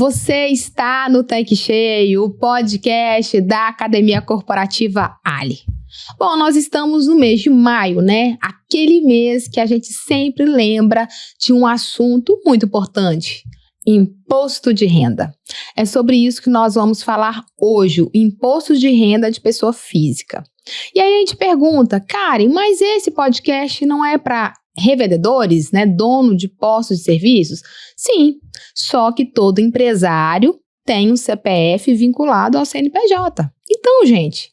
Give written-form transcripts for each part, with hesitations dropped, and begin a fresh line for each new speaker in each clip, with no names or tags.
você está no Tanque Cheio, o podcast da Academia Corporativa Ali. Bom, nós estamos no mês de maio, né? Aquele mês que a gente sempre lembra de um assunto muito importante: imposto de renda. É sobre isso que nós vamos falar hoje, o imposto de renda de pessoa física. E aí a gente pergunta, Karen, mas esse podcast não é para revendedores, né, dono de postos de serviços? Sim, só que todo empresário tem um CPF vinculado ao CNPJ. Então, gente,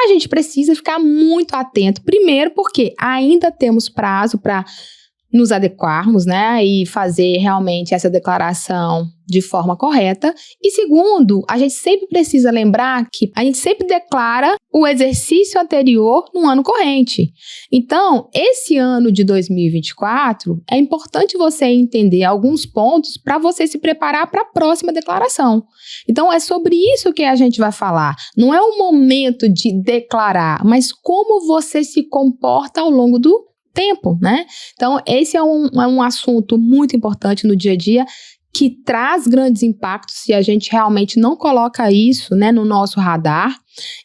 a gente precisa ficar muito atento. Primeiro, porque ainda temos prazo para nos adequarmos, né, e fazer realmente essa declaração de forma correta. E segundo, a gente sempre precisa lembrar que a gente sempre declara o exercício anterior no ano corrente. Então, esse ano de 2024, é importante você entender alguns pontos para você se preparar para a próxima declaração. Então, é sobre isso que a gente vai falar. Não é o momento de declarar, mas como você se comporta ao longo do tempo, né? Então, esse é um assunto muito importante no dia a dia, que traz grandes impactos se a gente realmente não coloca isso, né, no nosso radar.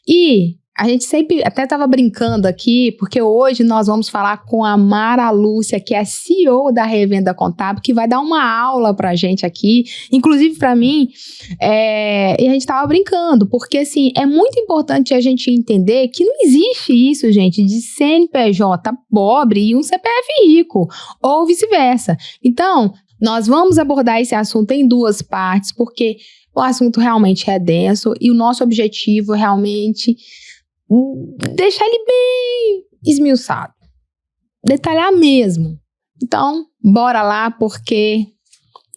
E a gente sempre até estava brincando aqui, porque hoje nós vamos falar com a Mara Lúcia, que é a CEO da Revenda Contábil, que vai dar uma aula para a gente aqui, inclusive para mim, e a gente estava brincando, porque assim, é muito importante a gente entender que não existe isso, gente, de CNPJ pobre e um CPF rico, ou vice-versa. Então, nós vamos abordar esse assunto em duas partes, porque o assunto realmente é denso e o nosso objetivo é realmente deixar ele bem esmiuçado, detalhar mesmo. Então, bora lá, porque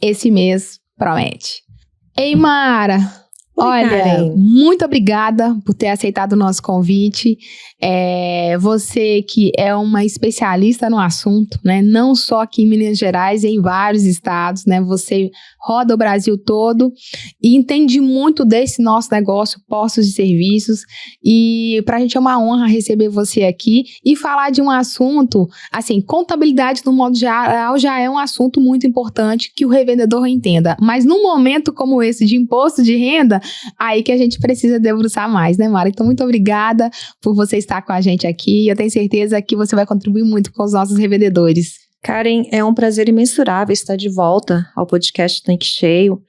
esse mês promete. Ei, Mara, olha, muito obrigada por ter aceitado o nosso convite. Você que é uma especialista no assunto, né? Não só aqui em Minas Gerais, em vários estados, né? Você roda o Brasil todo e entende muito desse nosso negócio, postos de serviços. E pra gente é uma honra receber você aqui e falar de um assunto, assim, contabilidade no modo geral já é um assunto muito importante que o revendedor entenda. Mas num momento como esse de imposto de renda, aí que a gente precisa debruçar mais, né, Mara? Então, muito obrigada por você estar com a gente aqui. Eu tenho certeza que você vai contribuir muito com os nossos revendedores.
Karen, é um prazer imensurável estar de volta ao podcast Tanque Cheio.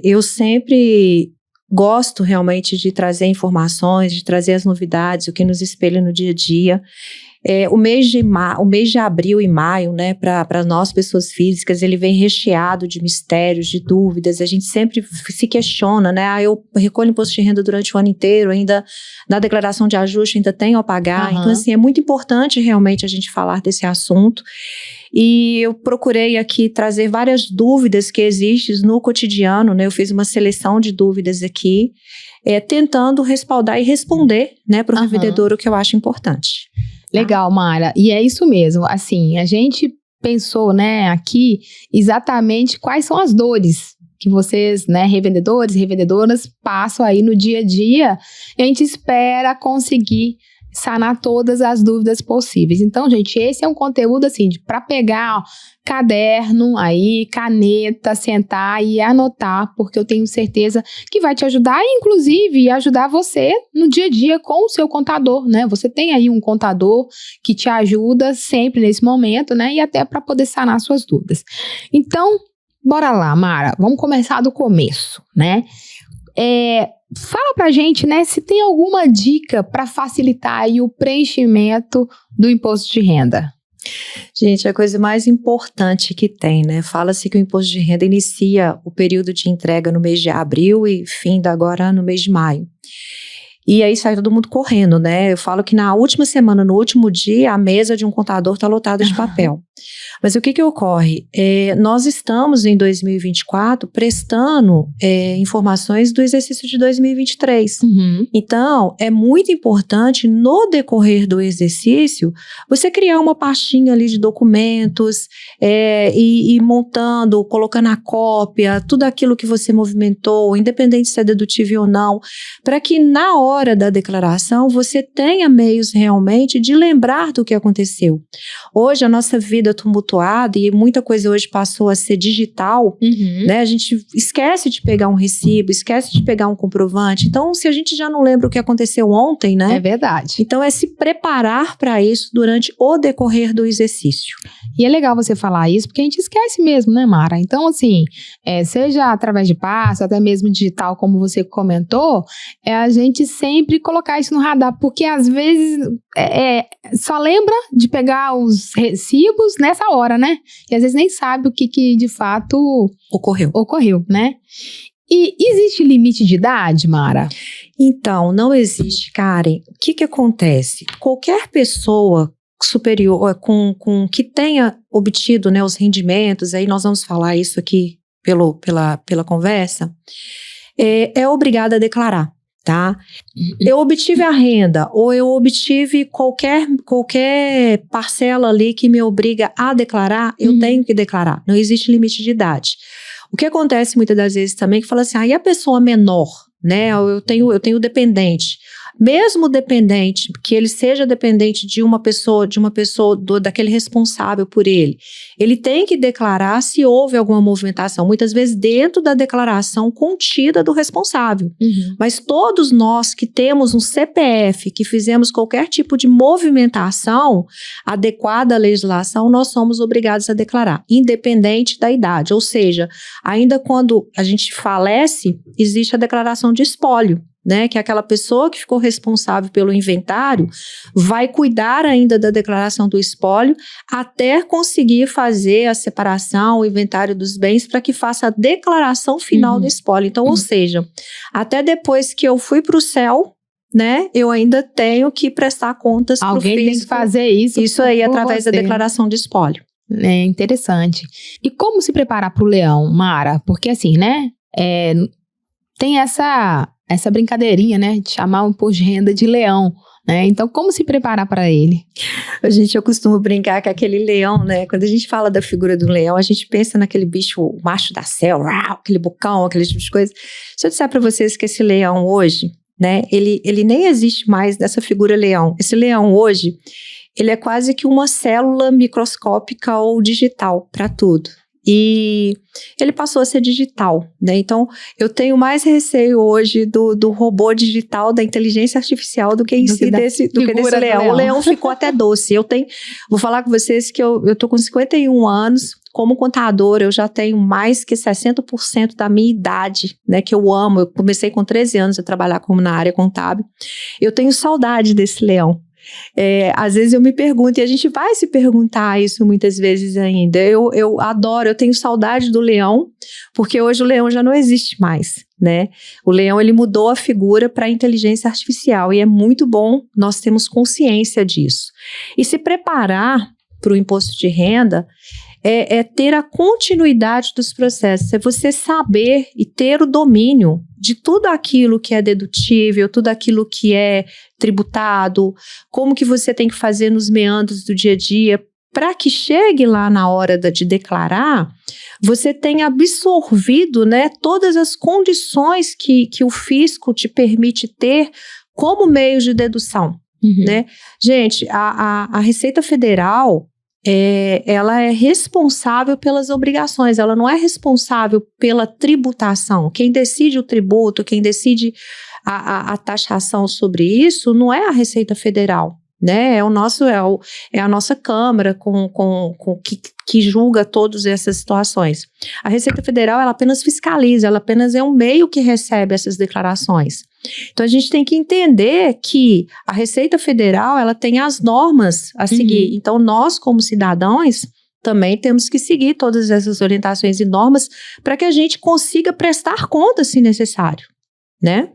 Eu sempre gosto realmente de trazer informações, de trazer as novidades, o que nos espelha no dia a dia. O mês de abril e maio, né, para nós pessoas físicas, ele vem recheado de mistérios, de dúvidas. A gente sempre se questiona, né? Eu recolho imposto de renda durante o ano inteiro, ainda na declaração de ajuste ainda tenho a pagar. Então, assim, é muito importante realmente a gente falar desse assunto. E eu procurei aqui trazer várias dúvidas que existem no cotidiano, né? Eu fiz uma seleção de dúvidas aqui, tentando respaldar e responder, né, para o revendedor o que eu acho importante.
Legal, Mara. E é isso mesmo. Assim, a gente pensou, né, aqui exatamente quais são as dores que vocês, né, revendedores, revendedoras, passam aí no dia a dia. E a gente espera conseguir sanar todas as dúvidas possíveis. Então, gente, esse é um conteúdo assim, para pegar, ó, caderno aí, caneta, sentar e anotar, porque eu tenho certeza que vai te ajudar, inclusive ajudar você no dia a dia com o seu contador, né? Você tem aí um contador que te ajuda sempre nesse momento, né? E até para poder sanar suas dúvidas. Então, bora lá, Mara, vamos começar do começo, né? Fala pra gente, né, se tem alguma dica para facilitar aí o preenchimento do imposto de renda.
Gente, a coisa mais importante que tem, né? Fala-se que o imposto de renda inicia o período de entrega no mês de abril e finda agora no mês de maio. E aí sai todo mundo correndo, né? Eu falo que na última semana, no último dia, a mesa de um contador está lotada de papel. Mas o que ocorre? Nós estamos em 2024 prestando informações do exercício de 2023. Então, é muito importante no decorrer do exercício você criar uma pastinha ali de documentos e ir montando, colocando a cópia, tudo aquilo que você movimentou, independente se é dedutível ou não, para que na hora hora da declaração você tenha meios realmente de lembrar do que aconteceu. Hoje a nossa vida tumultuada e muita coisa hoje passou a ser digital, né? A gente esquece de pegar um recibo, esquece de pegar um comprovante. Então, se a gente já não lembra o que aconteceu ontem, né?
É verdade.
Então, é se preparar para isso durante o decorrer do exercício.
E é legal você falar isso, porque a gente esquece mesmo, né, Mara? Então, assim, seja através de passo, até mesmo digital, como você comentou, a gente sempre colocar isso no radar, porque às vezes só lembra de pegar os recibos nessa hora, né? E às vezes nem sabe o que de fato ocorreu, né? E existe limite de idade, Mara?
Então, não existe, Karen. O que acontece? Qualquer pessoa superior, que tenha obtido, né, os rendimentos, aí nós vamos falar isso aqui pela conversa, é obrigada a declarar, tá? Eu obtive a renda, ou eu obtive qualquer parcela ali que me obriga a declarar, eu tenho que declarar. Não existe limite de idade. O que acontece muitas das vezes também, que fala assim, e a pessoa menor, né? Eu tenho dependente. Mesmo dependente, que ele seja dependente de uma pessoa, daquele responsável por ele tem que declarar se houve alguma movimentação, muitas vezes dentro da declaração contida do responsável. Mas todos nós que temos um CPF, que fizemos qualquer tipo de movimentação adequada à legislação, nós somos obrigados a declarar, independente da idade. Ou seja, ainda quando a gente falece, existe a declaração de espólio, né, que aquela pessoa que ficou responsável pelo inventário vai cuidar ainda da declaração do espólio até conseguir fazer a separação, o inventário dos bens para que faça a declaração final do espólio. Então, ou seja, até depois que eu fui para o céu, né, eu ainda tenho que prestar contas para o fisco. Alguém tem que
fazer isso.
Isso aí através da declaração de espólio.
É interessante. E como se preparar para o leão, Mara? Porque assim, né, tem essa brincadeirinha, né, de chamar o imposto de renda de leão, né? Então, como se preparar para ele?
Eu costumo brincar que aquele leão, né, quando a gente fala da figura do leão, a gente pensa naquele bicho, o macho da selva, aquele bocão, aquele tipo de coisa. Se eu disser para vocês que esse leão hoje, né, ele nem existe mais dessa figura leão. Esse leão hoje, ele é quase que uma célula microscópica ou digital para tudo. E ele passou a ser digital, né? Então, eu tenho mais receio hoje do robô digital, da inteligência artificial, do que em si desse leão. O leão ficou até doce. Vou falar com vocês que eu tô com 51 anos, como contadora, eu já tenho mais que 60% da minha idade, né? Que eu amo. Eu comecei com 13 anos a trabalhar na área contábil. Eu tenho saudade desse leão. Às vezes eu me pergunto, e a gente vai se perguntar isso muitas vezes ainda. Eu adoro, eu tenho saudade do leão, porque hoje o leão já não existe mais, né? O leão, ele mudou a figura para a inteligência artificial, e é muito bom nós termos consciência disso. E se preparar para o imposto de renda é ter a continuidade dos processos, é você saber e ter o domínio de tudo aquilo que é dedutível, tudo aquilo que é tributado, como que você tem que fazer nos meandros do dia a dia, para que chegue lá na hora de declarar, você tenha absorvido, né, todas as condições que o fisco te permite ter como meio de dedução, né? Gente, a Receita Federal, ela é responsável pelas obrigações, ela não é responsável pela tributação. Quem decide o tributo, quem decide a taxação sobre isso, não é a Receita Federal, né? É a nossa Câmara que julga todas essas situações. A Receita Federal, ela apenas fiscaliza, ela apenas é um meio que recebe essas declarações. Então, a gente tem que entender que a Receita Federal, ela tem as normas a seguir. Então, nós, como cidadãos, também temos que seguir todas essas orientações e normas para que a gente consiga prestar conta, se necessário, né?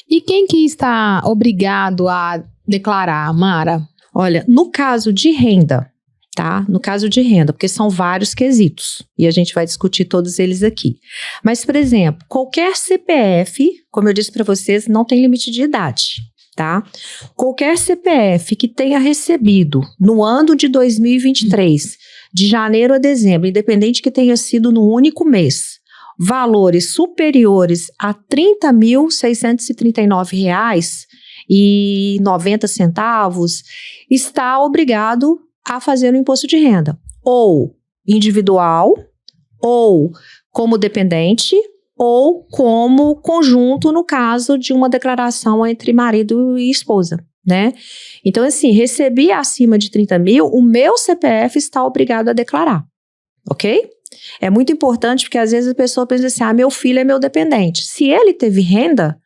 E quem que está obrigado a declarar, Mara?
Olha, no caso de renda, tá? No caso de renda, porque são vários quesitos e a gente vai discutir todos eles aqui. Mas, por exemplo, qualquer CPF, como eu disse para vocês, não tem limite de idade, tá? Qualquer CPF que tenha recebido no ano de 2023, de janeiro a dezembro, independente que tenha sido no único mês, valores superiores a R$ 30.639, está obrigado a fazer o imposto de renda. Ou individual, ou como dependente, ou como conjunto no caso de uma declaração entre marido e esposa, né? Então, assim, recebi acima de 30 mil, o meu CPF está obrigado a declarar, ok? É muito importante porque às vezes a pessoa pensa assim, meu filho é meu dependente. Se ele teve renda,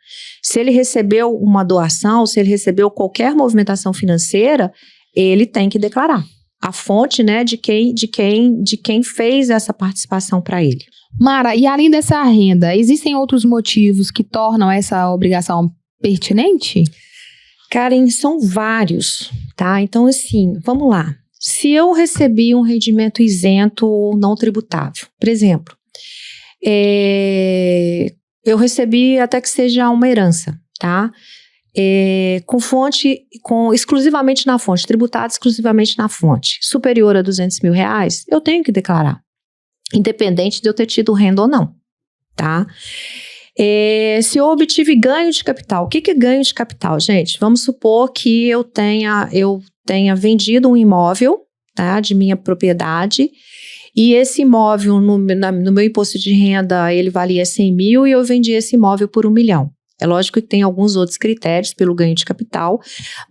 se ele recebeu uma doação, se ele recebeu qualquer movimentação financeira, ele tem que declarar a fonte, né, de quem fez essa participação para ele.
Mara, e além dessa renda, existem outros motivos que tornam essa obrigação pertinente?
Karen, são vários, tá? Então, assim, vamos lá. Se eu recebi um rendimento isento ou não tributável, por exemplo, eu recebi até que seja uma herança, tá? Exclusivamente na fonte, tributado exclusivamente na fonte, superior a R$200 mil, eu tenho que declarar, independente de eu ter tido renda ou não, tá? Se eu obtive ganho de capital, o que é ganho de capital, gente? Vamos supor que eu tenha vendido um imóvel, tá, de minha propriedade, e esse imóvel no meu imposto de renda, ele valia 100 mil e eu vendi esse imóvel por 1 milhão. É lógico que tem alguns outros critérios pelo ganho de capital,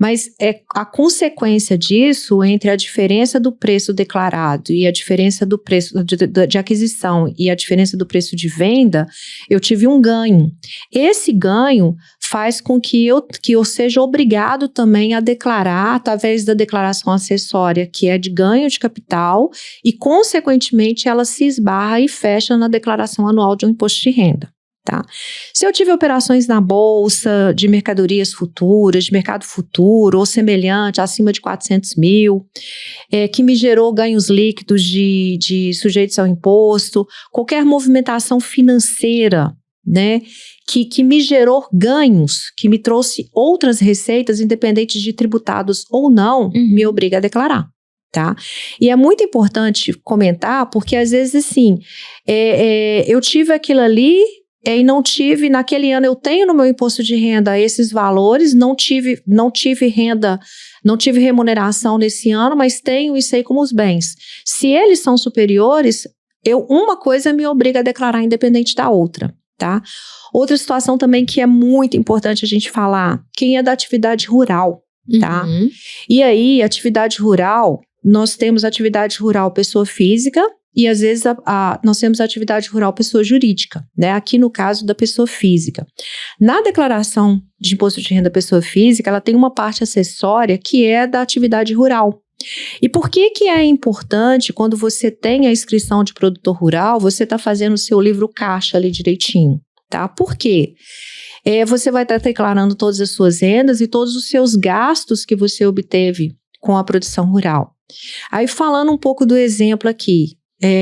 mas a consequência disso, entre a diferença do preço declarado e a diferença do preço de aquisição e a diferença do preço de venda, eu tive um ganho. Esse ganho faz com que eu seja obrigado também a declarar, através da declaração acessória, que é de ganho de capital, e consequentemente ela se esbarra e fecha na declaração anual de um imposto de renda. Tá? Se eu tive operações na bolsa de mercadorias futuras, de mercado futuro ou semelhante, acima de 400 mil, que me gerou ganhos líquidos de sujeitos ao imposto, qualquer movimentação financeira, né, que me gerou ganhos, que me trouxe outras receitas, independente de tributados ou não, me obriga a declarar. Tá? E é muito importante comentar, porque às vezes assim, eu tive aquilo ali, e não tive, naquele ano eu tenho no meu imposto de renda esses valores, não tive renda, não tive remuneração nesse ano, mas tenho isso aí como os bens. Se eles são superiores, uma coisa me obriga a declarar independente da outra, tá? Outra situação também que é muito importante a gente falar, quem é da atividade rural, tá? E aí, atividade rural, nós temos atividade rural pessoa física, e às vezes nós temos atividade rural pessoa jurídica, né? Aqui no caso da pessoa física. Na declaração de imposto de renda pessoa física, ela tem uma parte acessória que é da atividade rural. E por que é importante quando você tem a inscrição de produtor rural, você está fazendo o seu livro caixa ali direitinho, tá? Por quê? Você vai estar declarando todas as suas rendas e todos os seus gastos que você obteve com a produção rural. Aí falando um pouco do exemplo aqui,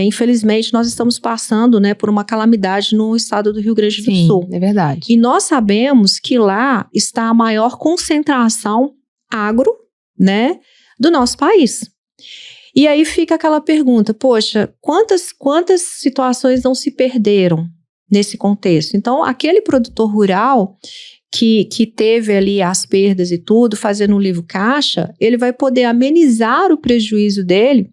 infelizmente nós estamos passando, né, por uma calamidade no estado do Rio Grande do Sul.
É verdade.
E nós sabemos que lá está a maior concentração agro, né, do nosso país. E aí fica aquela pergunta, poxa, quantas situações não se perderam nesse contexto? Então, aquele produtor rural que teve ali as perdas e tudo, fazendo um livro caixa, ele vai poder amenizar o prejuízo dele,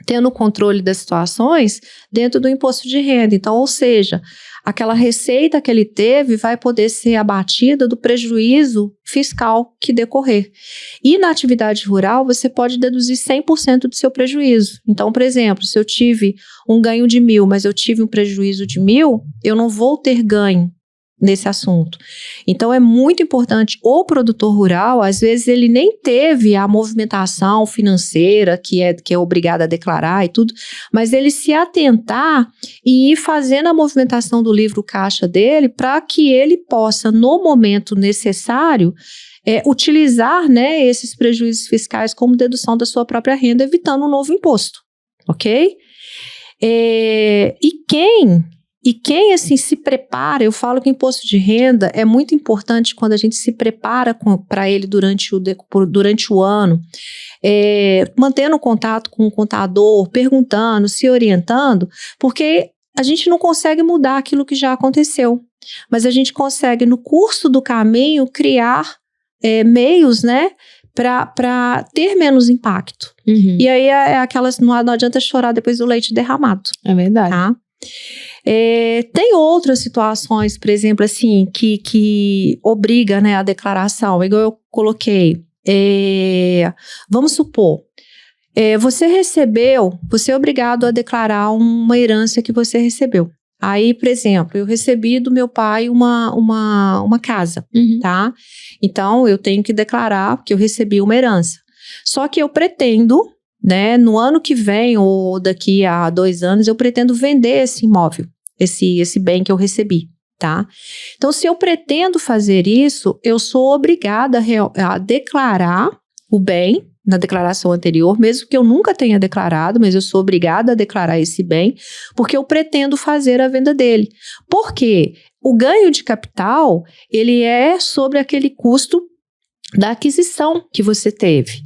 tendo o controle das situações dentro do imposto de renda. Então, ou seja, aquela receita que ele teve vai poder ser abatida do prejuízo fiscal que decorrer. E na atividade rural, você pode deduzir 100% do seu prejuízo. Então, por exemplo, se eu tive um ganho de 1.000, mas eu tive um prejuízo de 1.000, eu não vou ter ganho nesse assunto. Então é muito importante, o produtor rural, às vezes ele nem teve a movimentação financeira que é obrigado a declarar e tudo, mas ele se atentar e ir fazendo a movimentação do livro caixa dele para que ele possa, no momento necessário, utilizar, né, esses prejuízos fiscais como dedução da sua própria renda, evitando um novo imposto, ok? E quem assim se prepara, eu falo que o imposto de renda é muito importante quando a gente se prepara para ele durante o ano, mantendo contato com o contador, perguntando, se orientando, porque a gente não consegue mudar aquilo que já aconteceu, mas a gente consegue no curso do caminho criar meios, né, para ter menos impacto. E aí não adianta chorar depois do leite derramado.
É verdade.
Tá? Tem outras situações, por exemplo, assim, que obriga, né, a declaração, igual eu coloquei. Vamos supor, você é obrigado a declarar uma herança que você recebeu. Aí, por exemplo, eu recebi do meu pai uma casa, tá? Então, eu tenho que declarar que eu recebi uma herança. Só que eu pretendo, né, no ano que vem ou daqui a 2 anos, eu pretendo vender esse imóvel, esse bem que eu recebi, tá? Então, se eu pretendo fazer isso, eu sou obrigada a declarar o bem na declaração anterior, mesmo que eu nunca tenha declarado, mas eu sou obrigada a declarar esse bem, porque eu pretendo fazer a venda dele. Por quê? O ganho de capital, ele é sobre aquele custo da aquisição que você teve.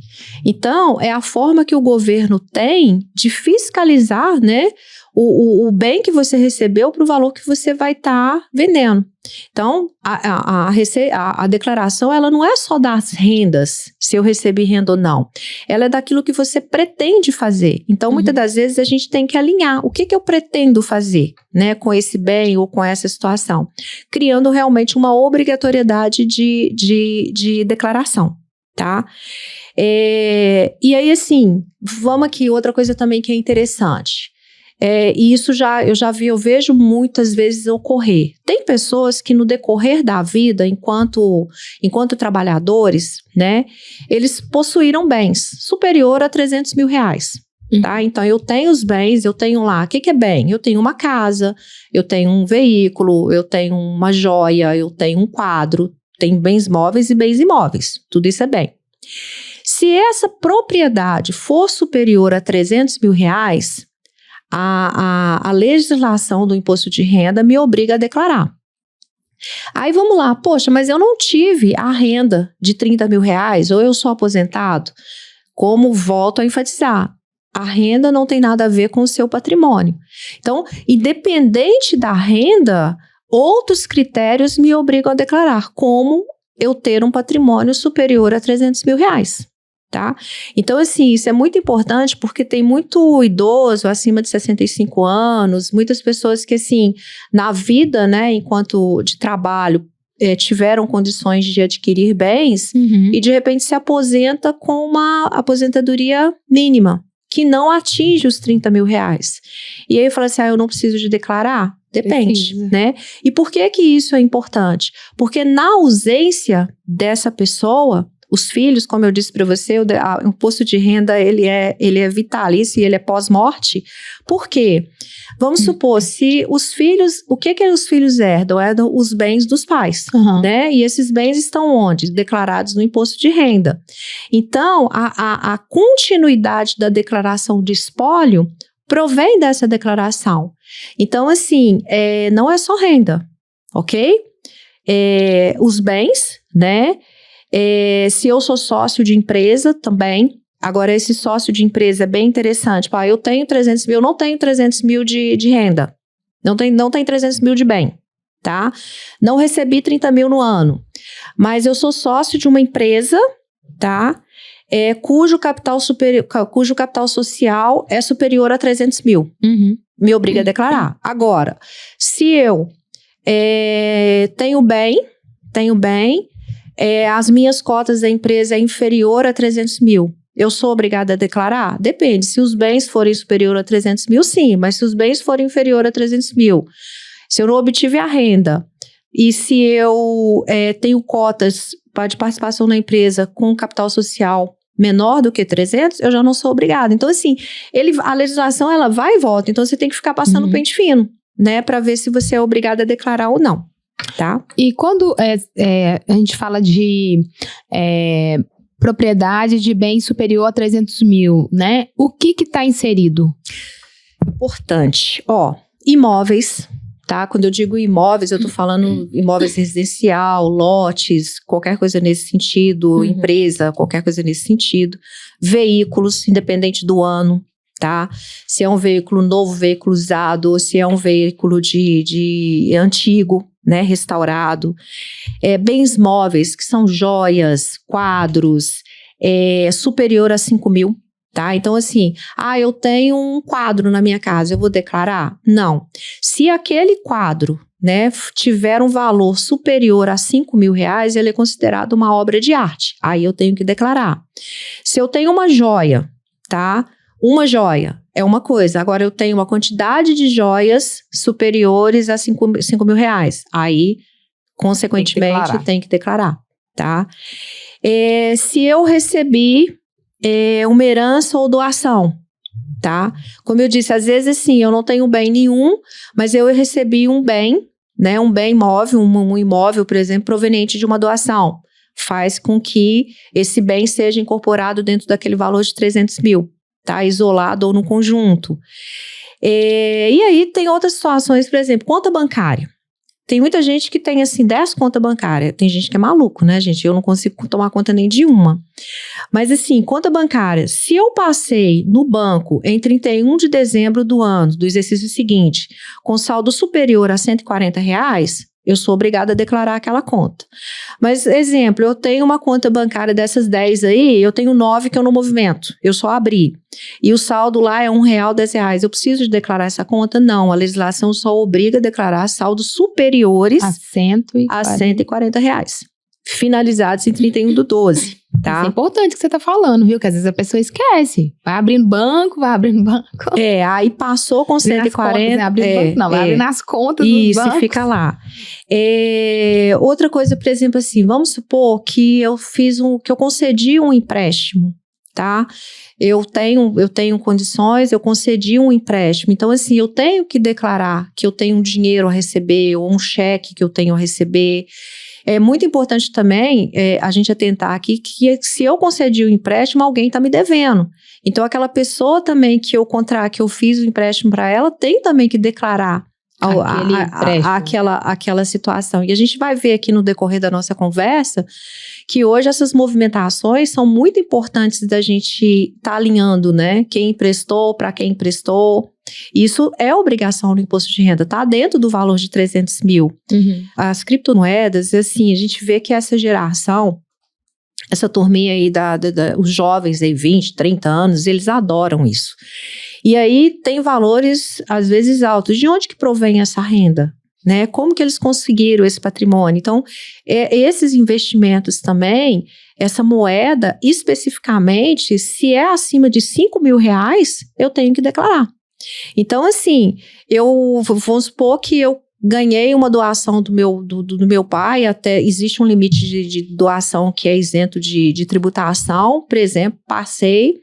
Então, é a forma que o governo tem de fiscalizar, né, o bem que você recebeu para o valor que você vai estar vendendo. Então, a declaração, ela não é só das rendas, se eu recebi renda ou não. Ela é daquilo que você pretende fazer. Então, muitas das vezes, a gente tem que alinhar. O que eu pretendo fazer, né, com esse bem ou com essa situação? Criando realmente uma obrigatoriedade de declaração, tá? E aí, assim, vamos aqui, outra coisa também que é interessante. E isso eu vejo muitas vezes ocorrer. Tem pessoas que no decorrer da vida, enquanto trabalhadores, né, eles possuíram bens superior a 300 mil reais. Tá? Então, eu tenho os bens, eu tenho lá, o que é bem? Eu tenho uma casa, eu tenho um veículo, eu tenho uma joia, eu tenho um quadro, tenho bens móveis e bens imóveis. Tudo isso é bem. Se essa propriedade for superior a 300 mil reais, a legislação do imposto de renda me obriga a declarar. Aí vamos lá, poxa, mas eu não tive a renda de 30 mil reais, ou eu sou aposentado. Como volto a enfatizar, a renda não tem nada a ver com o seu patrimônio. Então, independente da renda, outros critérios me obrigam a declarar, como eu ter um patrimônio superior a 300 mil reais. Tá? Então, assim, isso é muito importante porque tem muito idoso acima de 65 anos, muitas pessoas que, assim, na vida, né, enquanto de trabalho, tiveram condições de adquirir bens e, de repente, se aposenta com uma aposentadoria mínima, que não atinge os 30 mil reais. E aí, fala assim, eu não preciso de declarar? Depende, né? E por que isso é importante? Porque na ausência dessa pessoa, os filhos, como eu disse para você, o imposto de renda, ele é vitalício e ele é pós-morte. Por quê? Vamos supor, se os filhos, o que os filhos herdam? Herdam os bens dos pais, né? E esses bens estão onde? Declarados no imposto de renda. Então, a continuidade da declaração de espólio provém dessa declaração. Então, assim, não é só renda, ok? Os bens, né? Se eu sou sócio de empresa também, agora esse sócio de empresa é bem interessante. Eu tenho 300 mil, não tenho 300 mil de renda, não tem 300 mil de bem, tá? Não recebi 30 mil no ano, mas eu sou sócio de uma empresa, tá? Cujo capital social é superior a 300 mil, me obriga a declarar. Agora, se eu tenho bem, as minhas cotas da empresa é inferior a 300 mil. Eu sou obrigada a declarar? Depende. Se os bens forem superior a 300 mil, sim. Mas se os bens forem inferior a 300 mil, se eu não obtive a renda e se eu tenho cotas de participação na empresa com capital social menor do que 300, eu já não sou obrigada. Então, assim, a legislação, ela vai e volta. Então, você tem que ficar passando pente fino, né? Para ver se você é obrigada a declarar ou não. Tá?
E quando a gente fala de propriedade de bem superior a 300 mil, né? O que está inserido?
Importante. Imóveis, tá? Quando eu digo imóveis, eu tô falando imóveis residencial, lotes, qualquer coisa nesse sentido, empresa, qualquer coisa nesse sentido. Veículos, independente do ano, tá? Se é um veículo novo, veículo usado, ou se é um veículo de antigo, né, restaurado. Bens móveis, que são joias, quadros, superior a 5 mil. Tá? Então, assim, eu tenho um quadro na minha casa, eu vou declarar? Não. Se aquele quadro, né, tiver um valor superior a 5 mil reais, ele é considerado uma obra de arte. Aí eu tenho que declarar. Se eu tenho uma joia, tá? Uma joia é uma coisa. Agora, eu tenho uma quantidade de superiores a 5 mil reais. Aí, consequentemente, tem que declarar, tá? Se eu recebi uma herança ou doação, tá? Como eu disse, às vezes, assim, eu não tenho bem nenhum, mas eu recebi um bem, né? Um bem imóvel, um imóvel, por exemplo, proveniente de uma doação. Faz com que esse bem seja incorporado dentro daquele valor de 300 mil, tá? Isolado ou no conjunto. E aí tem outras situações, por exemplo, conta bancária. Tem muita gente que tem, assim, 10 contas bancárias. Tem gente que é maluco, né, gente? Eu não consigo tomar conta nem de uma. Mas, assim, conta bancária. Se eu passei no banco em 31 de dezembro do ano, do exercício seguinte, com saldo superior a R$140, eu sou obrigada a declarar aquela conta. Mas, exemplo, eu tenho uma conta bancária dessas 10 aí, eu tenho 9 que eu não movimento. Eu só abri. E o saldo lá é R$1, R$10. Eu preciso de declarar essa conta? Não. A legislação só obriga a declarar saldos superiores a R$140. Finalizados em 31/12, tá?
Isso é importante que você tá falando, viu? Que às vezes a pessoa esquece. Vai abrindo banco.
Aí passou com 140.
Vai abrir nas contas
dos
bancos.
Isso, fica lá. Outra coisa, por exemplo, assim, vamos supor que eu concedi um empréstimo, tá? Eu tenho condições, eu concedi um empréstimo. Então, assim, eu tenho que declarar que eu tenho um dinheiro a receber ou um cheque que eu tenho a receber. É muito importante também a gente atentar aqui que se eu concedi o empréstimo, alguém está me devendo. Então, aquela pessoa também que eu fiz o empréstimo para ela, tem também que declarar aquela situação. E a gente vai ver aqui no decorrer da nossa conversa que hoje essas movimentações são muito importantes da gente estar alinhando, né? Quem emprestou, para quem emprestou. Isso é obrigação no imposto de renda, tá dentro do valor de 300 mil.
Uhum.
As criptomoedas, assim, a gente vê que essa geração, essa turminha aí, os jovens aí, 20, 30 anos, eles adoram isso. E aí tem valores, às vezes, altos. De onde que provém essa renda? Né? Como que eles conseguiram esse patrimônio? Então, esses investimentos também, essa moeda, especificamente, se é acima de 5 mil reais, eu tenho que declarar. Então, assim, vamos supor que eu ganhei uma doação do meu pai, até existe um limite de doação que é isento de tributação, por exemplo, passei,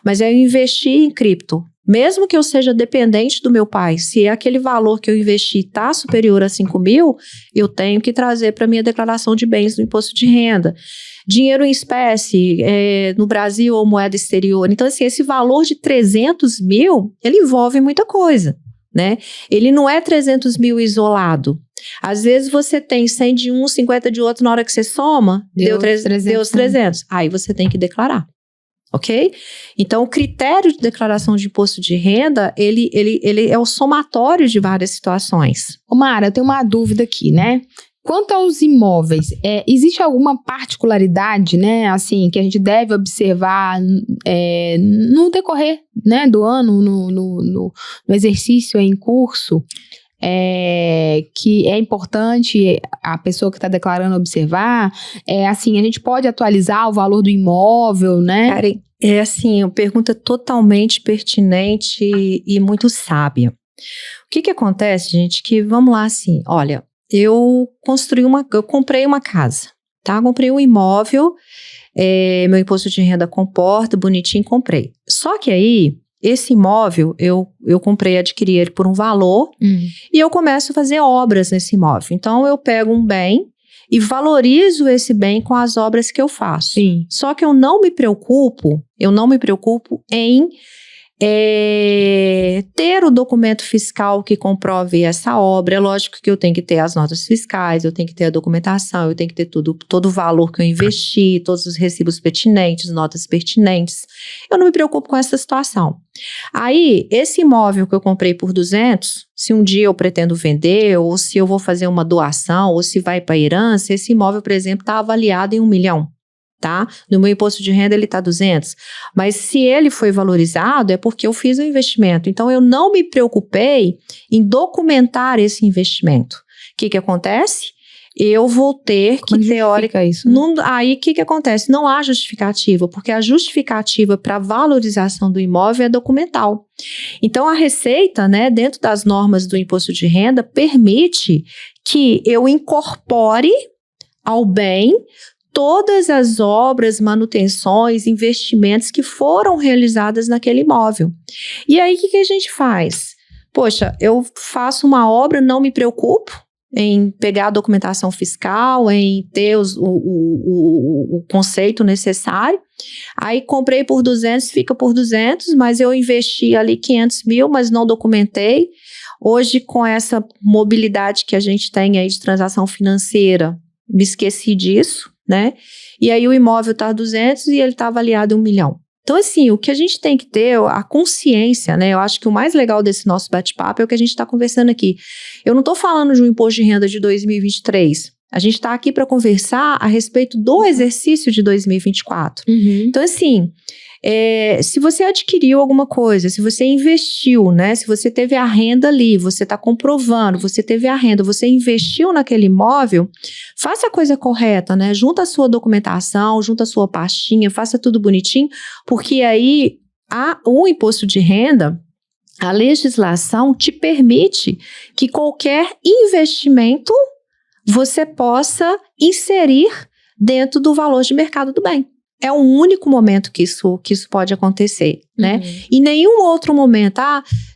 mas eu investi em cripto. Mesmo que eu seja dependente do meu pai, se aquele valor que eu investi está superior a 5 mil, eu tenho que trazer para a minha declaração de bens do imposto de renda. Dinheiro em espécie, no Brasil ou moeda exterior. Então, assim, esse valor de 300 mil, ele envolve muita coisa, né? Ele não é 300 mil isolado. Às vezes você tem 100 de um, 50 de outro, na hora que você soma, deu 300. Aí você tem que declarar. Ok? Então, o critério de declaração de imposto de renda, ele é o somatório de várias situações.
Ô Mara, eu tenho uma dúvida aqui, né? Quanto aos imóveis, existe alguma particularidade, né, assim, que a gente deve observar no decorrer, né, do ano, no exercício em curso, que é importante a pessoa que está declarando observar? Assim, a gente pode atualizar o valor do imóvel, né?
Karen, assim, uma pergunta totalmente pertinente e muito sábia. O que acontece, gente, que vamos lá, assim, olha, eu comprei uma casa, tá? Comprei um imóvel, meu imposto de renda comporta, bonitinho, comprei. Só que aí, esse imóvel, eu adquiri ele por um valor e eu começo a fazer obras nesse imóvel. Então, eu pego um bem e valorizo esse bem com as obras que eu faço.
Sim.
Só que eu não me preocupo em ter o documento fiscal que comprove essa obra. É lógico que eu tenho que ter as notas fiscais, eu tenho que ter a documentação, eu tenho que ter todo o valor que eu investi, todos os recibos pertinentes, notas pertinentes. Eu não me preocupo com essa situação. Aí, esse imóvel que eu comprei por 200, se um dia eu pretendo vender, ou se eu vou fazer uma doação, ou se vai para herança, esse imóvel, por exemplo, está avaliado em 1 milhão. Tá? No meu imposto de renda ele está 200, mas se ele foi valorizado é porque eu fiz o investimento, então eu não me preocupei em documentar esse investimento. O que acontece? Eu vou ter que teórica
isso, né?
Aí o que acontece? Não há justificativa, porque a justificativa para valorização do imóvel é documental. Então a Receita, né, dentro das normas do imposto de renda, permite que eu incorpore ao bem todas as obras, manutenções, investimentos que foram realizadas naquele imóvel. E aí, o que a gente faz? Poxa, eu faço uma obra, não me preocupo em pegar a documentação fiscal, em ter o conceito necessário. Aí, comprei por 200, fica por 200, mas eu investi ali 500 mil, mas não documentei. Hoje, com essa mobilidade que a gente tem aí de transação financeira, me esqueci disso, né? E aí o imóvel está 200 e ele está avaliado em 1 milhão. Então, assim, o que a gente tem que ter, a consciência, né? Eu acho que o mais legal desse nosso bate-papo é o que a gente está conversando aqui. Eu não estou falando de um imposto de renda de 2023. A gente está aqui para conversar a respeito do exercício de 2024. Então, assim, se você adquiriu alguma coisa, se você investiu, né? Se você teve a renda ali, você está comprovando, você teve a renda, você investiu naquele imóvel, faça a coisa correta, né? Junta a sua documentação, junta a sua pastinha, faça tudo bonitinho, porque aí o imposto de renda, a legislação te permite que qualquer investimento você possa inserir dentro do valor de mercado do bem. É o único momento que isso pode acontecer, né? Em nenhum outro momento.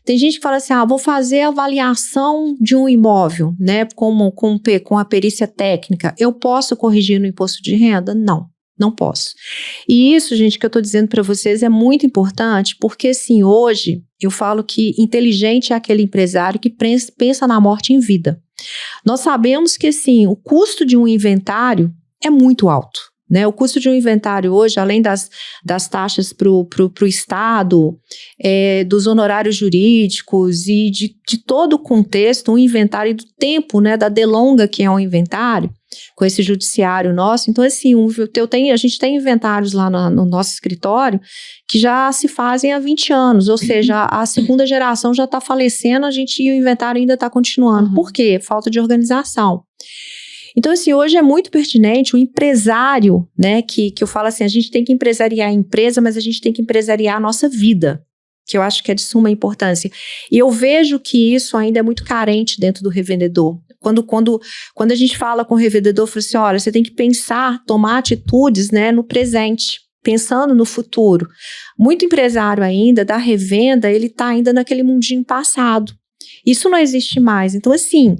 Tem gente que fala assim, vou fazer a avaliação de um imóvel, né? Com a perícia técnica. Eu posso corrigir no imposto de renda? Não posso. E isso, gente, que eu tô dizendo para vocês é muito importante, porque, assim, hoje eu falo que inteligente é aquele empresário que pensa na morte em vida. Nós sabemos que, assim, o custo de um inventário é muito alto. Né, o custo de um inventário hoje, além das taxas para o Estado, dos honorários jurídicos e de todo o contexto, um inventário e do tempo, né, da delonga que é um inventário, com esse judiciário nosso. Então, assim, a gente tem inventários lá no nosso escritório que já se fazem há 20 anos, ou seja, a segunda geração já está falecendo, e o inventário ainda está continuando. Por quê? Falta de organização. Então, assim, hoje é muito pertinente o empresário, né, que eu falo assim, a gente tem que empresariar a empresa, mas a gente tem que empresariar a nossa vida, que eu acho que é de suma importância. E eu vejo que isso ainda é muito carente dentro do revendedor. Quando a gente fala com o revendedor, fala assim, olha, você tem que pensar, tomar atitudes, né, no presente, pensando no futuro. Muito empresário ainda, da revenda, ele está ainda naquele mundinho passado. Isso não existe mais. Então, assim,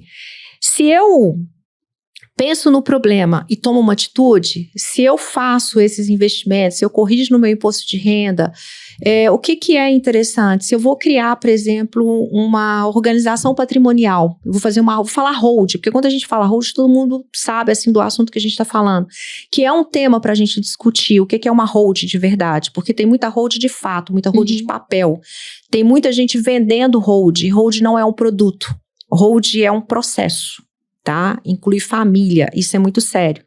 se eu penso no problema e tomo uma atitude, se eu faço esses investimentos, se eu corrijo no meu imposto de renda, o que é interessante? Se eu vou criar, por exemplo, uma organização patrimonial, eu vou falar hold, porque quando a gente fala hold, todo mundo sabe assim do assunto que a gente está falando, que é um tema para a gente discutir, o que é uma hold de verdade, porque tem muita hold de fato, muita hold de papel, tem muita gente vendendo hold não é um produto, hold é um processo. Tá? Inclui família, isso é muito sério.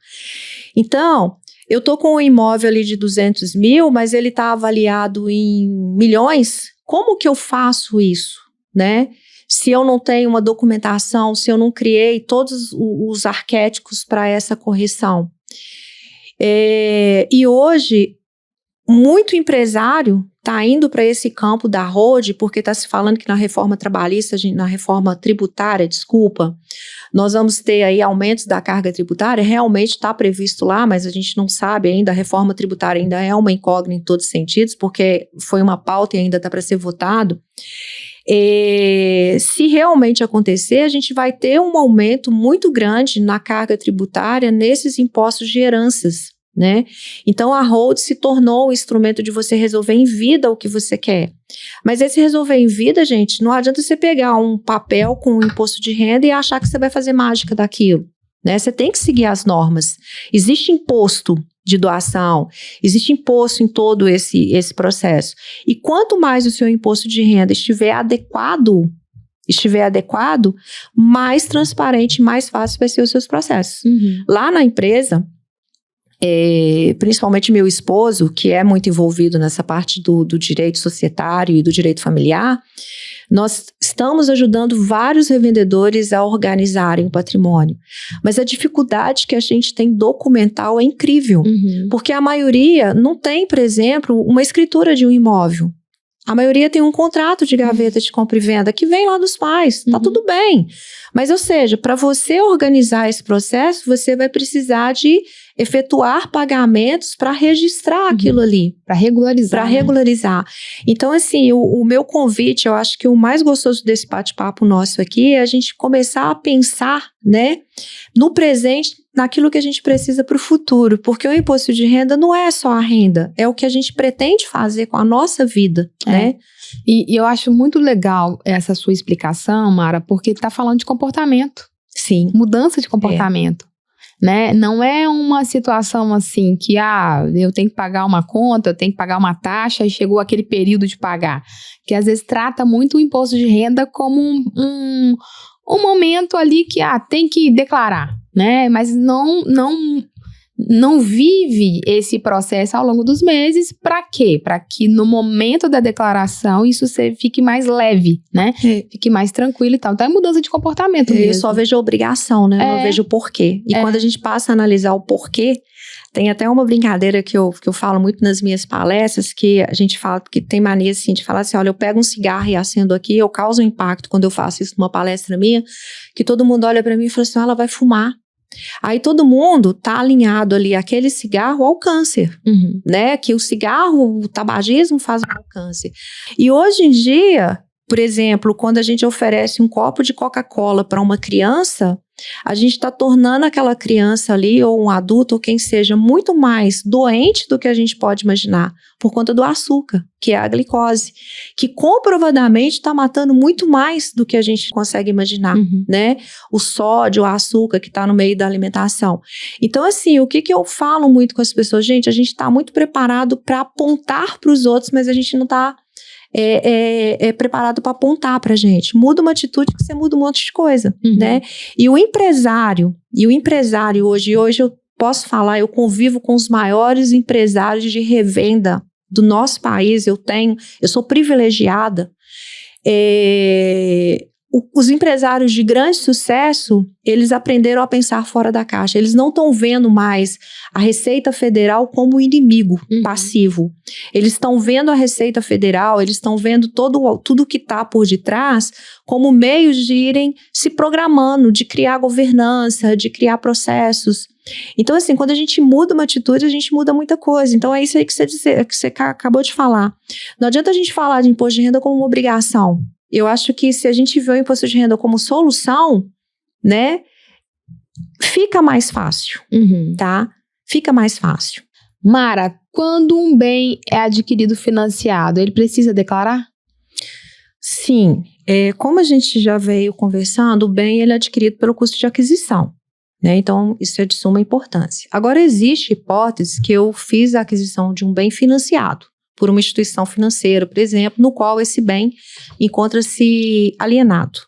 Então, eu tô com um imóvel ali de 200 mil, mas ele tá avaliado em milhões, como que eu faço isso, né? Se eu não tenho uma documentação, se eu não criei todos os arquétipos para essa correção. E hoje, muito empresário está indo para esse campo da hold, porque está se falando que na reforma trabalhista, na reforma tributária, nós vamos ter aí aumentos da carga tributária, realmente está previsto lá, mas a gente não sabe ainda, a reforma tributária ainda é uma incógnita em todos os sentidos, porque foi uma pauta e ainda está para ser votado. Se realmente acontecer, a gente vai ter um aumento muito grande na carga tributária nesses impostos de heranças, né? Então, a hold se tornou um instrumento de você resolver em vida o que você quer. Mas esse resolver em vida, gente, não adianta você pegar um papel com um imposto de renda e achar que você vai fazer mágica daquilo, né? Você tem que seguir as normas. Existe imposto de doação, existe imposto em todo esse processo. E quanto mais o seu imposto de renda estiver adequado, mais transparente, mais fácil vai ser os seus processos. Lá na empresa, principalmente meu esposo, que é muito envolvido nessa parte do direito societário e do direito familiar, nós estamos ajudando vários revendedores a organizarem o patrimônio. Mas a dificuldade que a gente tem documental é incrível, porque a maioria não tem, por exemplo, uma escritura de um imóvel. A maioria tem um contrato de gaveta de compra e venda que vem lá dos pais, tá tudo bem. Mas, ou seja, para você organizar esse processo, você vai precisar de efetuar pagamentos para registrar aquilo ali.
Para regularizar.
Para regularizar. Então, assim, o meu convite, eu acho que o mais gostoso desse bate-papo nosso aqui é a gente começar a pensar, né, no presente, naquilo que a gente precisa para o futuro. Porque o imposto de renda não é só a renda, é o que a gente pretende fazer com a nossa vida, né?
E eu acho muito legal essa sua explicação, Mara, porque está falando de comportamento.
Sim.
Mudança de comportamento. Né? Não é uma situação assim que eu tenho que pagar uma conta, eu tenho que pagar uma taxa e chegou aquele período de pagar. Que às vezes trata muito o imposto de renda como um momento ali que tem que declarar, né? Mas não vive esse processo ao longo dos meses. Para quê? Para que no momento da declaração isso fique mais leve, né? Fique mais tranquilo e tal. Então é mudança de comportamento mesmo.
Eu só vejo a obrigação, né? Eu não vejo o porquê. E quando a gente passa a analisar o porquê, tem até uma brincadeira que eu falo muito nas minhas palestras, que a gente fala, que tem mania assim, de falar assim, olha, eu pego um cigarro e acendo aqui, eu causo um impacto quando eu faço isso numa palestra minha, que todo mundo olha pra mim e fala assim, ela vai fumar. Aí todo mundo tá alinhado ali, aquele cigarro ao câncer, né? Que o cigarro, o tabagismo faz mal ao câncer. E hoje em dia, por exemplo, quando a gente oferece um copo de Coca-Cola para uma criança, a gente está tornando aquela criança ali, ou um adulto, ou quem seja, muito mais doente do que a gente pode imaginar, por conta do açúcar, que é a glicose, que comprovadamente está matando muito mais do que a gente consegue imaginar, né? O sódio, o açúcar que está no meio da alimentação. Então, assim, o que eu falo muito com as pessoas? Gente, a gente está muito preparado para apontar para os outros, mas a gente não está preparado para apontar pra gente. Muda uma atitude que você muda um monte de coisa, né? E o empresário hoje eu posso falar, eu convivo com os maiores empresários de revenda do nosso país, eu sou privilegiada. Os empresários de grande sucesso, eles aprenderam a pensar fora da caixa. Eles não estão vendo mais a Receita Federal como inimigo passivo. Eles estão vendo a Receita Federal, eles estão vendo tudo que está por detrás como meios de irem se programando, de criar governança, de criar processos. Então, assim, quando a gente muda uma atitude, a gente muda muita coisa. Então, é isso aí que você acabou de falar. Não adianta a gente falar de imposto de renda como uma obrigação. Eu acho que se a gente vê o imposto de renda como solução, né, fica mais fácil, tá? Fica mais fácil.
Mara, quando um bem é adquirido financiado, ele precisa declarar?
Sim. Como a gente já veio conversando, o bem ele é adquirido pelo custo de aquisição, né? Então, isso é de suma importância. Agora, existe hipótese que eu fiz a aquisição de um bem financiado por uma instituição financeira, por exemplo, no qual esse bem encontra-se alienado.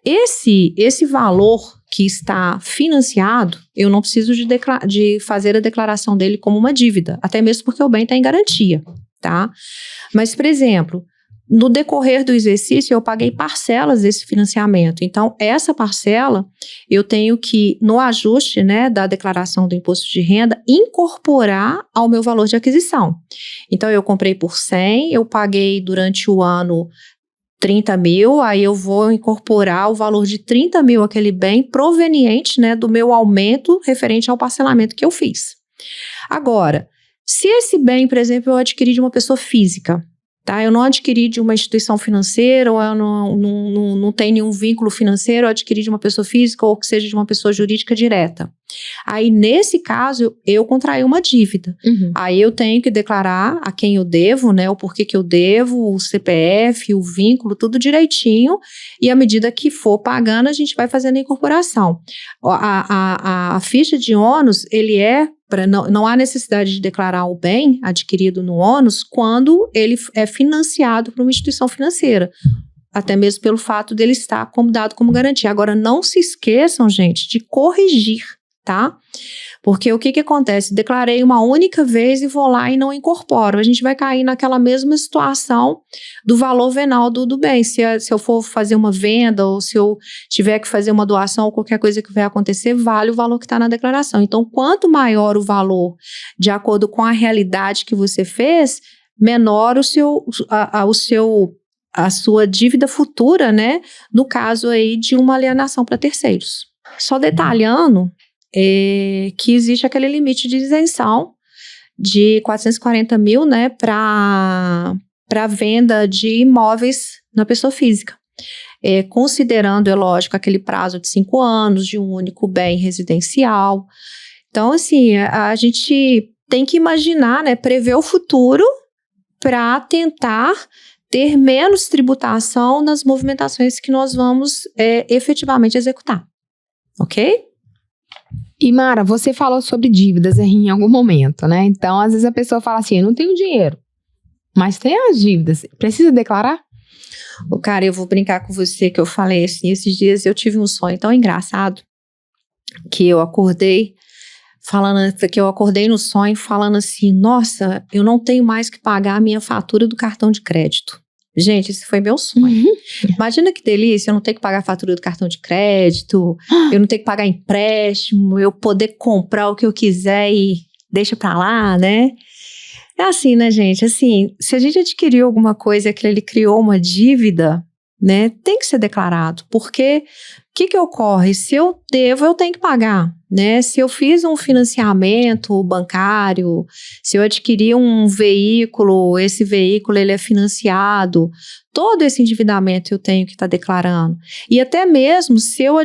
Esse valor que está financiado, eu não preciso de fazer a declaração dele como uma dívida, até mesmo porque o bem está em garantia, tá? Mas, por exemplo, no decorrer do exercício, eu paguei parcelas desse financiamento. Então, essa parcela, eu tenho que, no ajuste, né, da declaração do imposto de renda, incorporar ao meu valor de aquisição. Então, eu comprei por 100, eu paguei durante o ano 30 mil, aí eu vou incorporar o valor de 30 mil aquele bem proveniente, né, do meu aumento referente ao parcelamento que eu fiz. Agora, se esse bem, por exemplo, eu adquiri de uma pessoa física, Tá? Eu não adquiri de uma instituição financeira, ou eu não tenho nenhum vínculo financeiro, eu adquiri de uma pessoa física ou que seja de uma pessoa jurídica direta. Aí, nesse caso, eu contraí uma dívida. Aí eu tenho que declarar a quem eu devo, né? O porquê que eu devo, o CPF, o vínculo, tudo direitinho. E à medida que for pagando, a gente vai fazendo a incorporação. A ficha de ônus, ele não há necessidade de declarar o bem adquirido no ônus quando ele é financiado por uma instituição financeira. Até mesmo pelo fato dele estar dado como garantia. Agora, não se esqueçam, gente, de corrigir, tá? Porque o que acontece? Declarei uma única vez e vou lá e não incorporo. A gente vai cair naquela mesma situação do valor venal do bem. Se eu for fazer uma venda ou se eu tiver que fazer uma doação ou qualquer coisa que vai acontecer, vale o valor que está na declaração. Então, quanto maior o valor, de acordo com a realidade que você fez, menor a sua dívida futura, né? No caso aí de uma alienação para terceiros. Só detalhando que existe aquele limite de isenção de 440 mil, né, para venda de imóveis na pessoa física. Considerando, é lógico, aquele prazo de 5 anos de um único bem residencial. Então, assim, a gente tem que imaginar, né, prever o futuro para tentar ter menos tributação nas movimentações que nós vamos efetivamente executar. Ok?
E Mara, você falou sobre dívidas em algum momento, né? Então, às vezes a pessoa fala assim, eu não tenho dinheiro, mas tem as dívidas. Precisa declarar?
Cara, eu vou brincar com você que eu falei assim, esses dias eu tive um sonho tão engraçado que eu acordei no sonho falando assim, nossa, eu não tenho mais que pagar a minha fatura do cartão de crédito. Gente, esse foi meu sonho. Imagina que delícia, eu não ter que pagar a fatura do cartão de crédito, eu não ter que pagar empréstimo, eu poder comprar o que eu quiser e deixa pra lá, né? É assim, né, gente? Assim, se a gente adquiriu alguma coisa que ele criou uma dívida, né, tem que ser declarado, porque o que ocorre? Se eu devo, eu tenho que pagar, né? Se eu fiz um financiamento bancário, se eu adquiri um veículo, esse veículo ele é financiado, todo esse endividamento eu tenho que estar declarando. E até mesmo se eu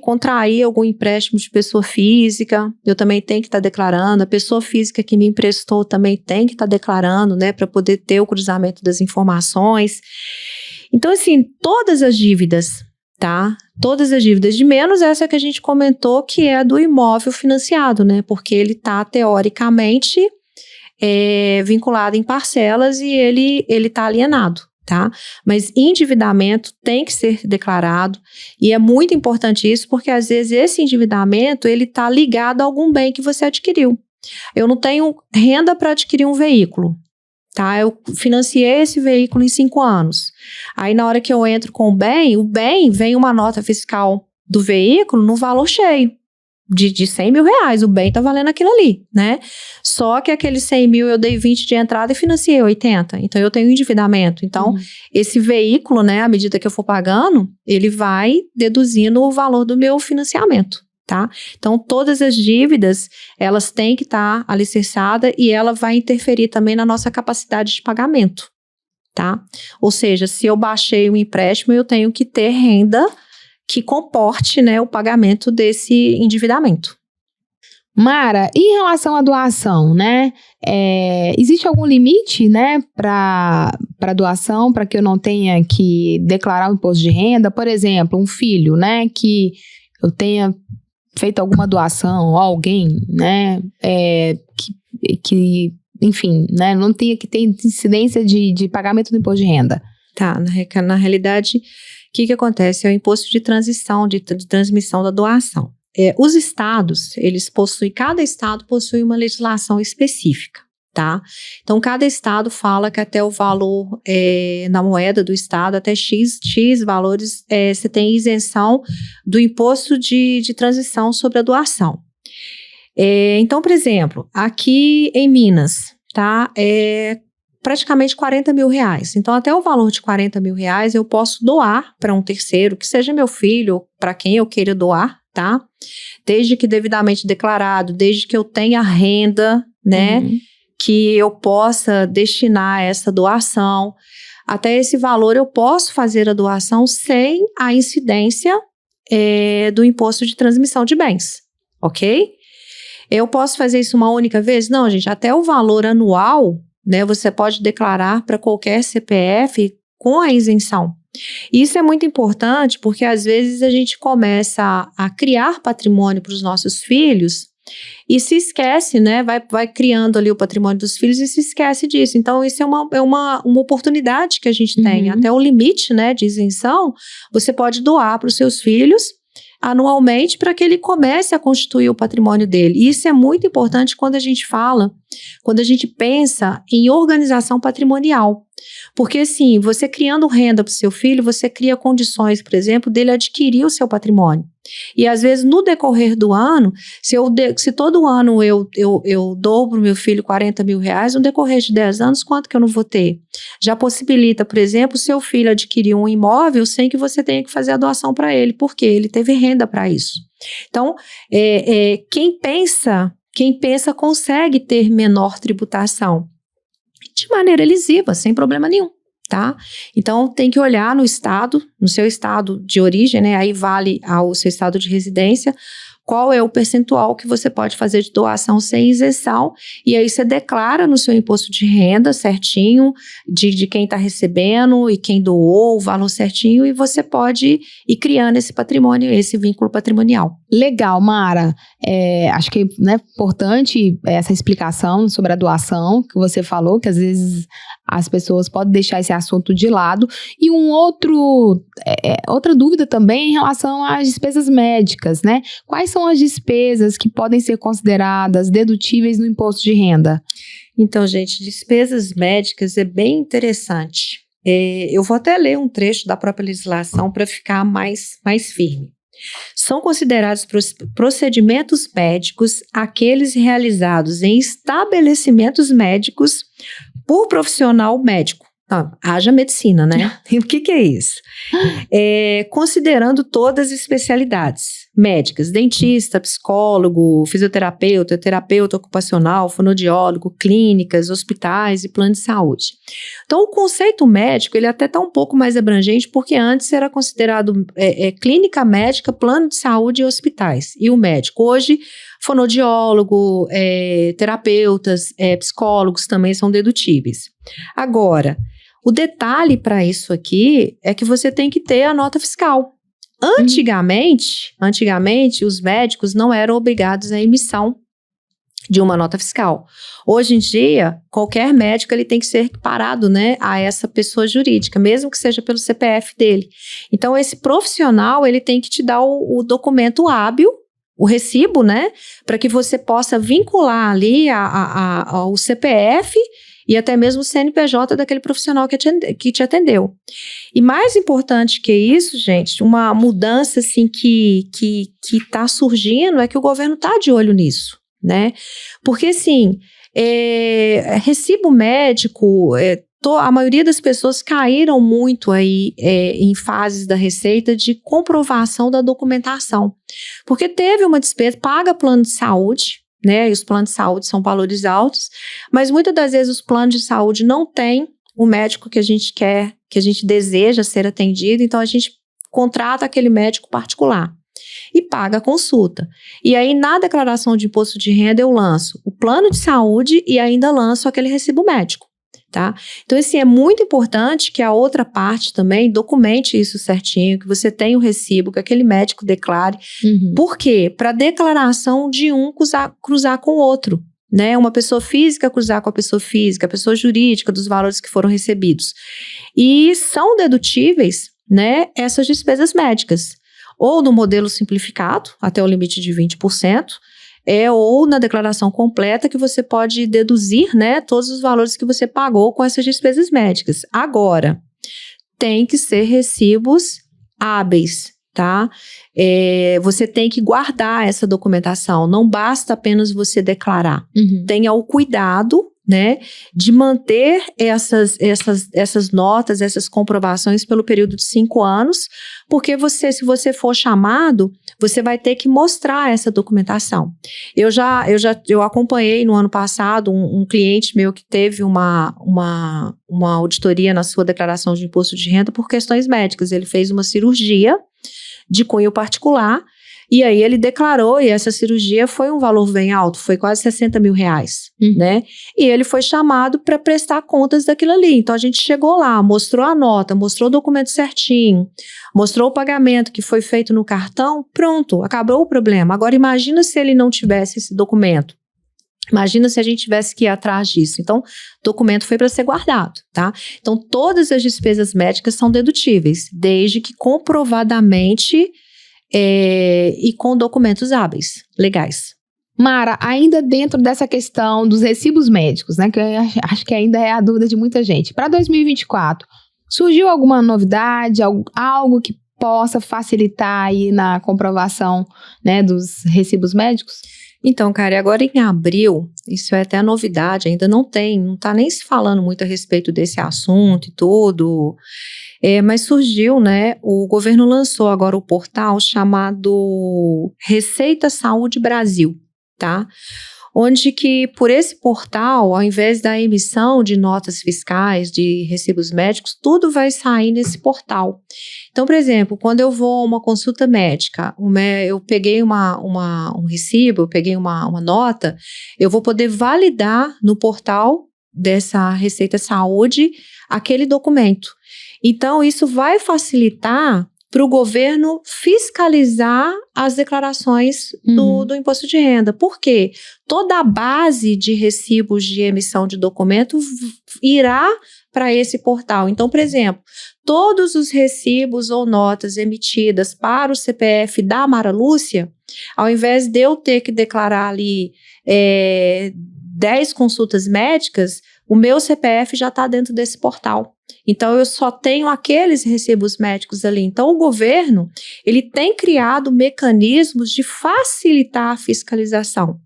contrair algum empréstimo de pessoa física, eu também tenho que estar declarando. A pessoa física que me emprestou também tem que estar declarando, né? Para poder ter o cruzamento das informações. Então, assim, todas as dívidas, tá? Todas as dívidas, de menos essa que a gente comentou, que é a do imóvel financiado, né? Porque ele está, teoricamente, vinculado em parcelas e ele está alienado, tá? Mas endividamento tem que ser declarado e é muito importante isso, porque às vezes esse endividamento, ele está ligado a algum bem que você adquiriu. Eu não tenho renda para adquirir um veículo. Tá, eu financiei esse veículo em 5 anos. Aí, na hora que eu entro com o bem vem uma nota fiscal do veículo no valor cheio, de 100 mil reais. O bem tá valendo aquilo ali, né? Só que aqueles 100 mil eu dei 20 de entrada e financiei 80. Então, eu tenho endividamento. Então, esse veículo, né, à medida que eu for pagando, ele vai deduzindo o valor do meu financiamento. Tá? Então, todas as dívidas, elas têm que estar alicerçadas e ela vai interferir também na nossa capacidade de pagamento, tá? Ou seja, se eu baixei um empréstimo, eu tenho que ter renda que comporte, né, o pagamento desse endividamento.
Mara, em relação à doação, né? Existe algum limite, né, para doação, para que eu não tenha que declarar o imposto de renda? Por exemplo, um filho, né, que eu tenha feito alguma doação a alguém, né, que enfim, né, não tenha que ter incidência de pagamento do imposto de renda.
Tá, na realidade, o que acontece? É o imposto de transição, de transmissão da doação. Os estados, cada estado possui uma legislação específica, tá? Então, cada estado fala que até o valor na moeda do estado, até X valores, você tem isenção do imposto de transição sobre a doação. Então, por exemplo, aqui em Minas, tá? Praticamente 40 mil reais. Então, até o valor de 40 mil reais, eu posso doar para um terceiro, que seja meu filho, para quem eu queira doar, tá? Desde que devidamente declarado, desde que eu tenha renda, né? que eu possa destinar essa doação. Até esse valor eu posso fazer a doação sem a incidência do imposto de transmissão de bens, ok? Eu posso fazer isso uma única vez? Não, gente, até o valor anual, né, você pode declarar para qualquer CPF com a isenção. Isso é muito importante porque às vezes a gente começa a criar patrimônio para os nossos filhos e se esquece, né? Vai criando ali o patrimônio dos filhos e se esquece disso. Então, isso é uma oportunidade que a gente tem. Até o limite, né, de isenção, você pode doar para os seus filhos anualmente para que ele comece a constituir o patrimônio dele. E isso é muito importante quando a gente pensa em organização patrimonial. Porque, assim, você criando renda para o seu filho, você cria condições, por exemplo, dele adquirir o seu patrimônio. E, às vezes, no decorrer do ano, se todo ano eu dou para o meu filho 40 mil reais, no decorrer de 10 anos, quanto que eu não vou ter? Já possibilita, por exemplo, o seu filho adquirir um imóvel sem que você tenha que fazer a doação para ele, porque ele teve renda para isso. Então, quem pensa consegue ter menor tributação de maneira lesiva, sem problema nenhum, tá? Então, tem que olhar no seu estado de origem, né? Aí vale ao seu estado de residência, qual é o percentual que você pode fazer de doação sem isenção, e aí você declara no seu imposto de renda certinho, de quem está recebendo e quem doou, o valor certinho, e você pode ir criando esse patrimônio, esse vínculo patrimonial.
Legal, Mara. Acho que é importante essa explicação sobre a doação que você falou, que às vezes as pessoas podem deixar esse assunto de lado. E outra dúvida também em relação às despesas médicas, né? Quais são as despesas que podem ser consideradas dedutíveis no imposto de renda?
Então, gente, despesas médicas é bem interessante. Eu vou até ler um trecho da própria legislação para ficar mais firme. São considerados procedimentos médicos aqueles realizados em estabelecimentos médicos por profissional médico. Haja medicina, né? O que é isso? Considerando todas as especialidades médicas, dentista, psicólogo, fisioterapeuta, terapeuta ocupacional, fonoaudiólogo, clínicas, hospitais e plano de saúde. Então, o conceito médico, ele até está um pouco mais abrangente, porque antes era considerado clínica médica, plano de saúde e hospitais. E o médico, hoje, fonoaudiólogo, terapeutas, psicólogos também são dedutíveis. Agora, o detalhe para isso aqui é que você tem que ter a nota fiscal. Antigamente, os médicos não eram obrigados à emissão de uma nota fiscal. Hoje em dia, qualquer médico ele tem que ser equiparado, né, a essa pessoa jurídica, mesmo que seja pelo CPF dele. Então, esse profissional ele tem que te dar o documento hábil, o recibo, né, para que você possa vincular ali ao CPF e até mesmo o CNPJ daquele profissional que te atendeu. E mais importante que isso, gente, uma mudança assim que está surgindo é que o governo está de olho nisso, né? Porque assim, recibo médico, a maioria das pessoas caíram muito aí em fases da Receita de comprovação da documentação. Porque teve uma despesa, paga plano de saúde, né? E os planos de saúde são valores altos, mas muitas das vezes os planos de saúde não têm o médico que a gente quer, que a gente deseja ser atendido, então a gente contrata aquele médico particular e paga a consulta. E aí na declaração de imposto de renda eu lanço o plano de saúde e ainda lanço aquele recibo médico. Tá? Então, assim, é muito importante que a outra parte também documente isso certinho, que você tenha o recibo, que aquele médico declare. Por quê? Para a declaração de um cruzar com o outro, né? Uma pessoa física cruzar com a pessoa física, a pessoa jurídica dos valores que foram recebidos. E são dedutíveis, né, essas despesas médicas, ou no modelo simplificado, até o limite de 20%, ou na declaração completa que você pode deduzir, né, todos os valores que você pagou com essas despesas médicas. Agora, tem que ser recibos hábeis, tá? Você tem que guardar essa documentação, não basta apenas você declarar. Tenha o cuidado, né, de manter essas notas, essas comprovações pelo período de 5 anos, porque se você for chamado, você vai ter que mostrar essa documentação. Eu acompanhei no ano passado um cliente meu que teve uma auditoria na sua declaração de imposto de renda por questões médicas. Ele fez uma cirurgia de cunho particular, e aí ele declarou, e essa cirurgia foi um valor bem alto, foi quase 60 mil reais, né? E ele foi chamado para prestar contas daquilo ali. Então a gente chegou lá, mostrou a nota, mostrou o documento certinho, mostrou o pagamento que foi feito no cartão, pronto, acabou o problema. Agora imagina se ele não tivesse esse documento. Imagina se a gente tivesse que ir atrás disso. Então, o documento foi para ser guardado, tá? Então, todas as despesas médicas são dedutíveis, desde que comprovadamente e com documentos hábeis, legais.
Mara, ainda dentro dessa questão dos recibos médicos, né, que eu acho que ainda é a dúvida de muita gente, para 2024, surgiu alguma novidade, algo que possa facilitar aí na comprovação, né, dos recibos médicos?
Então, cara, agora em abril, isso é até a novidade, ainda não tá nem se falando muito a respeito desse assunto e tudo, mas surgiu, né, o governo lançou agora o portal chamado Receita Saúde Brasil, tá? Onde que por esse portal, ao invés da emissão de notas fiscais, de recibos médicos, tudo vai sair nesse portal. Então, por exemplo, quando eu vou a uma consulta médica, eu peguei um recibo, eu peguei uma nota, eu vou poder validar no portal dessa Receita Saúde aquele documento. Então, isso vai facilitar para o governo fiscalizar as declarações do imposto de renda. Por quê? Toda a base de recibos de emissão de documento irá para esse portal. Então, por exemplo, todos os recibos ou notas emitidas para o CPF da Mara Lúcia, ao invés de eu ter que declarar ali 10 consultas médicas, o meu CPF já está dentro desse portal. Então, eu só tenho aqueles recibos médicos ali. Então, o governo, ele tem criado mecanismos de facilitar a fiscalização,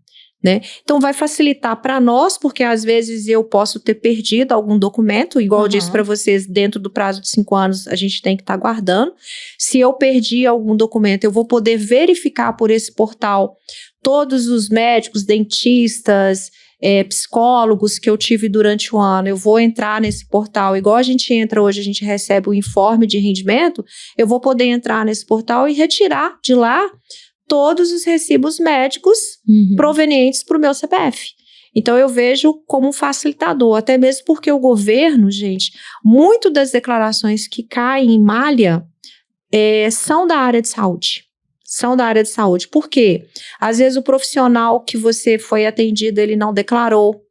né? Então, vai facilitar para nós, porque às vezes eu posso ter perdido algum documento, igual eu disse para vocês, dentro do prazo de 5 anos, a gente tem que estar guardando. Se eu perdi algum documento, eu vou poder verificar por esse portal todos os médicos, dentistas, psicólogos que eu tive durante o ano. Eu vou entrar nesse portal, igual a gente entra hoje, a gente recebe o informe de rendimento, eu vou poder entrar nesse portal e retirar de lá todos os recibos médicos provenientes para o meu CPF. Então, eu vejo como um facilitador, até mesmo porque o governo, gente, muito das declarações que caem em malha são da área de saúde. São da área de saúde. Por quê? Às vezes o profissional que você foi atendido, ele não declarou.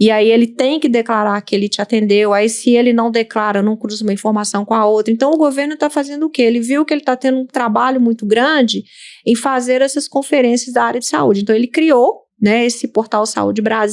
E aí ele tem que declarar que ele te atendeu. Aí se ele não declara, não cruza uma informação com a outra. Então o governo está fazendo o quê? Ele viu que ele está tendo um trabalho muito grande em fazer essas conferências da área de saúde. Então ele criou, né, esse portal Saúde Brasil.